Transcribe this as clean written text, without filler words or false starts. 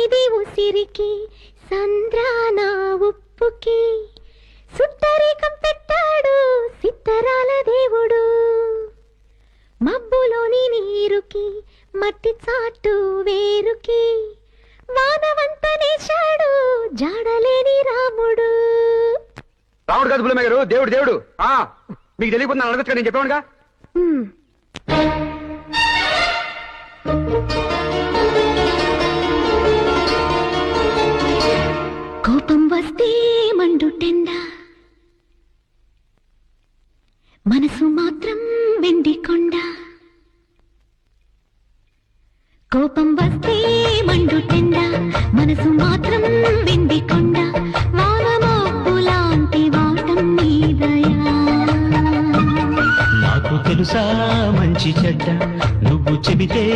ఇది ఉసిరికి సంద్రాన ఉప్పుకి సుట్టరేకం పెట్టాడు సిత్తరాల దేవుడు. మబ్బులోని నీరుకి మట్టి చాటు వేరుకి వానవంత నేశాడు జాడలేని రాముడు. రాముడు కాదు పుల్లమ్మ గారు, దేవుడు దేవుడు. మీకు తెలియకపోతే నన్ను అడగచ్చు, నేను చెప్పానుగా. కోపం వస్తే మండుటెండ, మనసు మాత్రం వెండి కొండ. కోపం వస్తే మండుటెండ, మనసు మాత్రం వెండి కొండ. వానమోపు లాంటి వాటం నీదయా. నాకు తెలుసా మంచి చెడ్డ, నువ్వు చెబితే